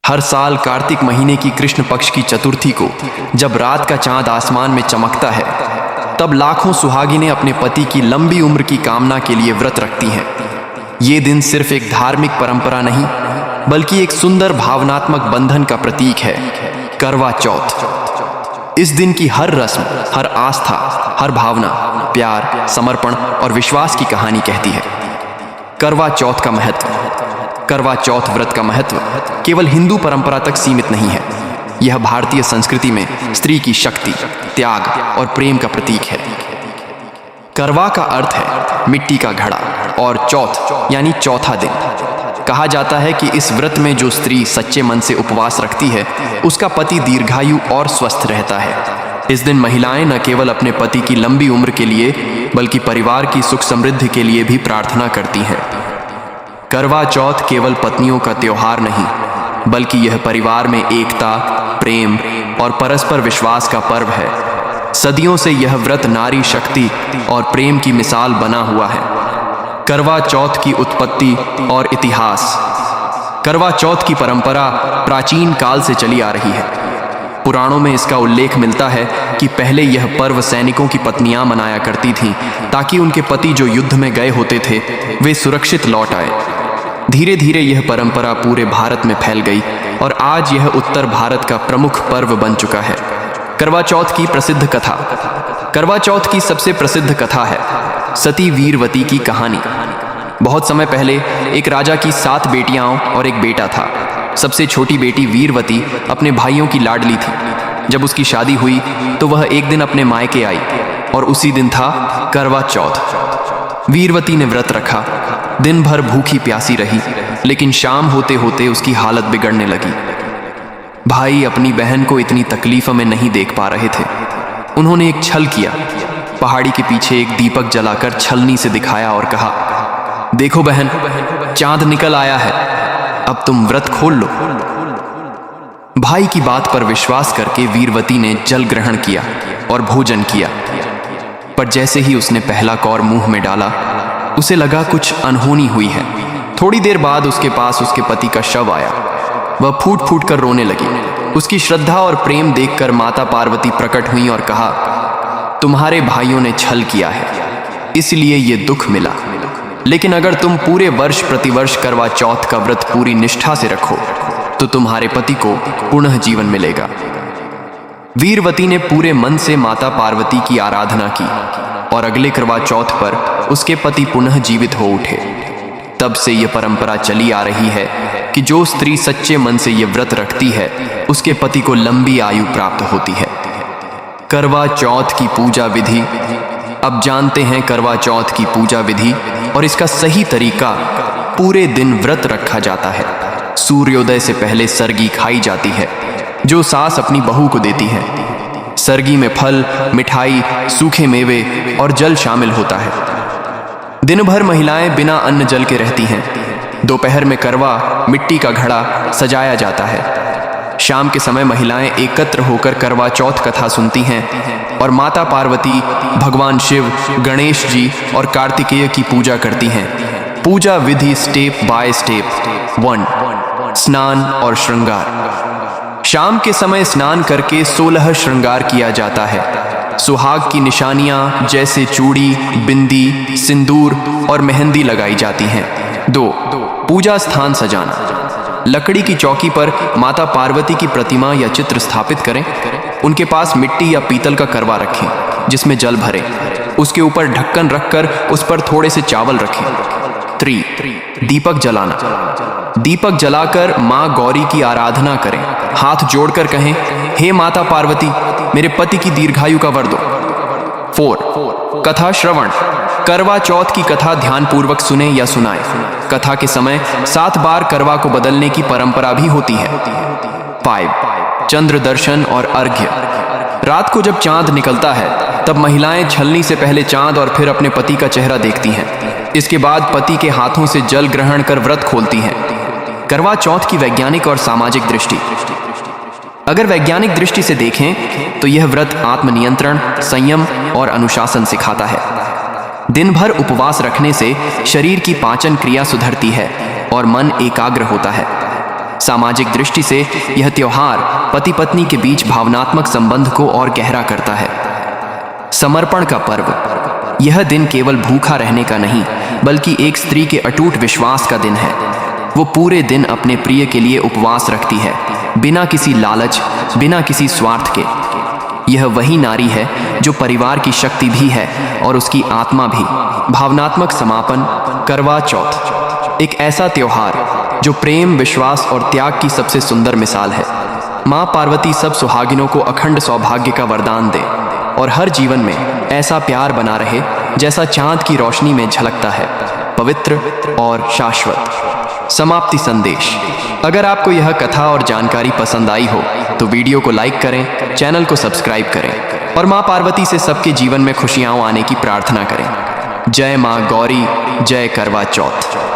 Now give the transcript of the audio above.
हर साल कार्तिक महीने की कृष्ण पक्ष की चतुर्थी को जब रात का चांद आसमान में चमकता है, तब लाखों सुहागिनें अपने पति की लंबी उम्र की कामना के लिए व्रत रखती हैं। ये दिन सिर्फ एक धार्मिक परंपरा नहीं, बल्कि एक सुंदर भावनात्मक बंधन का प्रतीक है। करवा चौथ। इस दिन की हर रस्म, हर आस्था, हर भावना प्यार, समर्पण और विश्वास की कहानी कहती है। करवा चौथ का महत्व। करवा चौथ व्रत का महत्व केवल हिंदू परंपरा तक सीमित नहीं है। यह भारतीय संस्कृति में स्त्री की शक्ति, त्याग और प्रेम का प्रतीक है। करवा का अर्थ है मिट्टी का घड़ा और चौथ यानी चौथा दिन। कहा जाता है कि इस व्रत में जो स्त्री सच्चे मन से उपवास रखती है, उसका पति दीर्घायु और स्वस्थ रहता है। इस दिन महिलाएं न केवल अपने पति की लंबी उम्र के लिए, बल्कि परिवार की सुख समृद्धि के लिए भी प्रार्थना करती हैं। करवा चौथ केवल पत्नियों का त्योहार नहीं, बल्कि यह परिवार में एकता, प्रेम और परस्पर विश्वास का पर्व है। सदियों से यह व्रत नारी शक्ति और प्रेम की मिसाल बना हुआ है। करवा चौथ की उत्पत्ति और इतिहास। करवा चौथ की परंपरा प्राचीन काल से चली आ रही है। पुराणों में इसका उल्लेख मिलता है कि पहले यह पर्व सैनिकों की पत्नियां मनाया करती थीं, ताकि उनके पति जो युद्ध में गए होते थे, वे सुरक्षित लौट आए। धीरे धीरे यह परंपरा पूरे भारत में फैल गई और आज यह उत्तर भारत का प्रमुख पर्व बन चुका है। करवा चौथ की प्रसिद्ध कथा। करवा चौथ की सबसे प्रसिद्ध कथा है सती वीरवती की कहानी। बहुत समय पहले एक राजा की 7 बेटियां और एक बेटा था। सबसे छोटी बेटी वीरवती अपने भाइयों की लाडली थी। जब उसकी शादी हुई तो वह एक दिन अपने मायके आई और उसी दिन था करवा चौथ। वीरवती ने व्रत रखा, दिन भर भूखी प्यासी रही, लेकिन शाम होते होते उसकी हालत बिगड़ने लगी। भाई अपनी बहन को इतनी तकलीफ में नहीं देख पा रहे थे। उन्होंने एक छल किया। पहाड़ी के पीछे एक दीपक जलाकर छलनी से दिखाया और कहा, देखो बहन, चांद निकल आया है, अब तुम व्रत खोल लो। भाई की बात पर विश्वास करके वीरवती ने जल ग्रहण किया और भोजन किया। पर जैसे ही उसने पहला कौर मुंह में डाला, उसे लगा कुछ अनहोनी हुई है। थोड़ी देर बाद उसके पास उसके पति का शव आया। वह फूट फूट कर रोने लगी। उसकी श्रद्धा और प्रेम देखकर माता पार्वती प्रकट हुई और कहा, तुम्हारे भाइयों ने छल किया है, इसलिए ये दुख मिला। लेकिन अगर तुम पूरे वर्ष प्रतिवर्ष करवा चौथ का व्रत पूरी निष्ठा से रखो, तो तुम्हारे पति को पुनः जीवन मिलेगा। वीरवती ने पूरे मन से माता पार्वती की आराधना की और अगले करवा चौथ पर उसके पति पुनः जीवित हो उठे। तब से यह परंपरा चली आ रही है कि जो स्त्री सच्चे मन से ये व्रत रखती है, उसके पति को लंबी आयु प्राप्त होती है। करवा चौथ की पूजा विधि। अब जानते हैं करवा चौथ की पूजा विधि और इसका सही तरीका। पूरे दिन व्रत रखा जाता है। सूर्योदय से पहले सरगी खाई जाती है, जो सास अपनी बहू को देती है। सरगी में फल, मिठाई, सूखे मेवे और जल शामिल होता है। दिन भर महिलाएं बिना अन्न जल के रहती हैं। दोपहर में करवा मिट्टी का घड़ा सजाया जाता है। शाम के समय महिलाएं एकत्र होकर करवा चौथ कथा सुनती हैं और माता पार्वती, भगवान शिव, गणेश जी और कार्तिकेय की पूजा करती हैं। पूजा विधि स्टेप बाय स्टेप। 1. स्नान और श्रृंगार। शाम के समय स्नान करके 16 श्रृंगार किया जाता है। सुहाग की निशानियां जैसे चूड़ी, बिंदी, सिंदूर और मेहंदी लगाई जाती हैं। 2. पूजा स्थान सजाना। लकड़ी की चौकी पर माता पार्वती की प्रतिमा या चित्र स्थापित करें। उनके पास मिट्टी या पीतल का करवा रखें, जिसमें जल भरें। उसके ऊपर ढक्कन रखकर उस पर थोड़े से चावल रखें। 3. दीपक जलाना। दीपक जलाकर माँ गौरी की आराधना करें। हाथ जोड़कर कहें, हे माता पार्वती, मेरे पति की दीर्घायु का वर दो। 4. कथा श्रवण। करवा चौथ की कथा ध्यानपूर्वक सुने या सुनाएं। कथा के समय 7 बार करवा को बदलने की परंपरा भी होती है। 5. चंद्र दर्शन और अर्घ्य। रात को जब चांद निकलता है, तब महिलाएं छलनी से पहले चांद और फिर अपने पति का चेहरा देखती हैं। इसके बाद पति के हाथों से जल ग्रहण कर व्रत खोलती हैं। करवा चौथ की वैज्ञानिक और सामाजिक दृष्टि। अगर वैज्ञानिक दृष्टि से देखें तो यह व्रत आत्मनियंत्रण, संयम और अनुशासन सिखाता है। दिन भर उपवास रखने से शरीर की पाचन क्रिया सुधरती है और मन एकाग्र होता है। सामाजिक दृष्टि से यह त्योहार पति पत्नी के बीच भावनात्मक संबंध को और गहरा करता है। समर्पण का पर्व। यह दिन केवल भूखा रहने का नहीं, बल्कि एक स्त्री के अटूट विश्वास का दिन है। वो पूरे दिन अपने प्रिय के लिए उपवास रखती है, बिना किसी लालच, बिना किसी स्वार्थ के। यह वही नारी है जो परिवार की शक्ति भी है और उसकी आत्मा भी। भावनात्मक समापन। करवा चौथ एक ऐसा त्योहार जो प्रेम, विश्वास और त्याग की सबसे सुंदर मिसाल है। माँ पार्वती सब सुहागिनों को अखंड सौभाग्य का वरदान दे और हर जीवन में ऐसा प्यार बना रहे जैसा चांद की रोशनी में झलकता है, पवित्र और शाश्वत। समाप्ति संदेश। अगर आपको यह कथा और जानकारी पसंद आई हो तो वीडियो को लाइक करें, चैनल को सब्सक्राइब करें और माँ पार्वती से सबके जीवन में खुशियां आने की प्रार्थना करें। जय माँ गौरी, जय करवा चौथ।